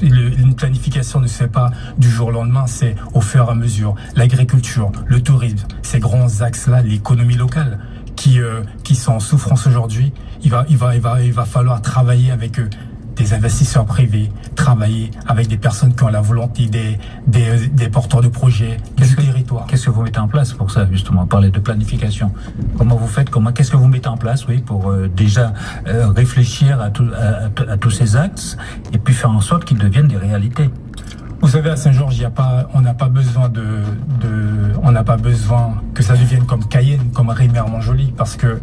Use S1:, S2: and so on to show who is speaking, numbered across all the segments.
S1: une planification ne se fait pas du jour au lendemain, c'est au fur et à mesure. L'agriculture, le tourisme, ces grands axes-là, l'économie locale qui sont en souffrance aujourd'hui, il va falloir travailler avec des investisseurs privés, travailler avec des personnes qui ont la volonté, des porteurs de projets, du territoire.
S2: Qu'est-ce que vous mettez en place pour ça, justement, parler de planification? Comment vous faites, qu'est-ce que vous mettez en place, oui, pour déjà réfléchir à tous ces axes et puis faire en sorte qu'ils deviennent des réalités?
S1: Vous savez, à Saint-Georges, on n'a pas besoin on n'a pas besoin que ça devienne comme Cayenne, comme Rémy-Montjoly, parce que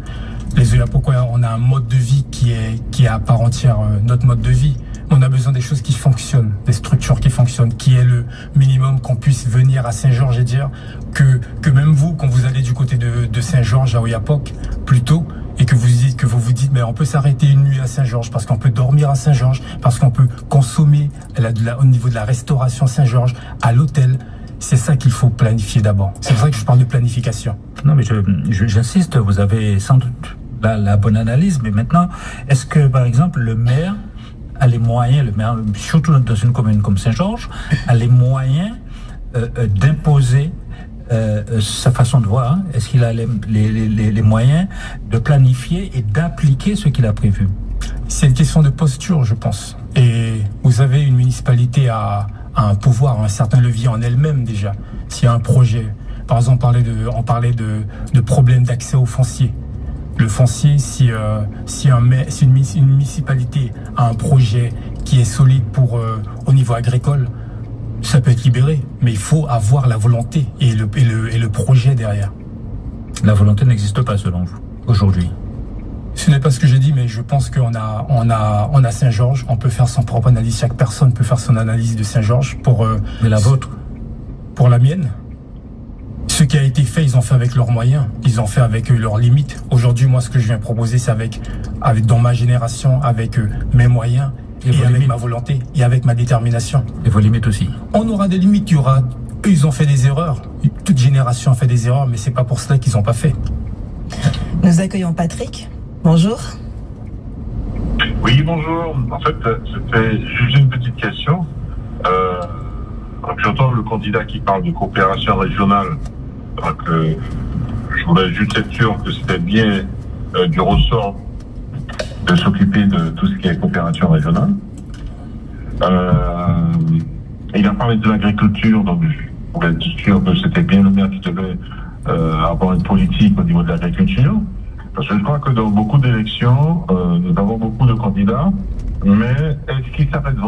S1: pourquoi on a un mode de vie qui est à part entière notre mode de vie. On a besoin des choses qui fonctionnent, des structures qui fonctionnent, qui est le minimum qu'on puisse venir à Saint-Georges et dire que même vous, quand vous allez du côté de Saint-Georges à Oyapock, plutôt, et que vous vous dites, mais on peut s'arrêter une nuit à Saint-Georges, parce qu'on peut dormir à Saint-Georges, parce qu'on peut consommer au niveau de la restauration Saint-Georges, à l'hôtel. C'est ça qu'il faut planifier d'abord. C'est pour ça que je parle de planification.
S2: Non, mais j'insiste, vous avez sans doute la bonne analyse, mais maintenant, est-ce que, par exemple, le maire a les moyens, surtout dans une commune comme Saint-Georges, a les moyens d'imposer sa façon de voir? Est-ce qu'il a les moyens de planifier et d'appliquer ce qu'il a prévu?
S1: C'est une question de posture, je pense. Et vous avez une municipalité a un pouvoir, un certain levier en elle-même déjà. S'il y a un projet, par exemple, on parlait de problèmes d'accès au foncier. Le foncier, si une municipalité a un projet qui est solide au niveau agricole, ça peut être libéré, mais il faut avoir la volonté et le projet derrière.
S2: La volonté n'existe pas selon vous, aujourd'hui?
S1: Ce n'est pas ce que j'ai dit, mais je pense qu'on a Saint-Georges, on peut faire son propre analyse, chaque personne peut faire son analyse de Saint-Georges
S2: Mais la vôtre?
S1: Pour la mienne. Ce qui a été fait, ils ont fait avec leurs moyens, ils ont fait avec leurs limites. Aujourd'hui, moi, ce que je viens proposer, c'est avec dans ma génération, avec mes moyens, et avec ma volonté, et avec ma détermination.
S2: Et vos limites aussi?
S1: On aura des limites, eux, ils ont fait des erreurs. Toute génération a fait des erreurs, mais c'est pas pour cela qu'ils n'ont pas fait.
S3: Nous accueillons Patrick. Bonjour.
S4: Oui, bonjour. En fait, c'était juste une petite question. J'entends le candidat qui parle de coopération régionale. Donc, je voulais juste être sûr que c'était bien du ressort de s'occuper de tout ce qui est coopération régionale. Il a parlé de l'agriculture, donc je voulais être sûr que c'était bien le maire qui devait avoir une politique au niveau de l'agriculture. Parce que je crois que dans beaucoup d'élections, nous avons beaucoup de candidats, mais est-ce qu'ils s'arrêtent vraiment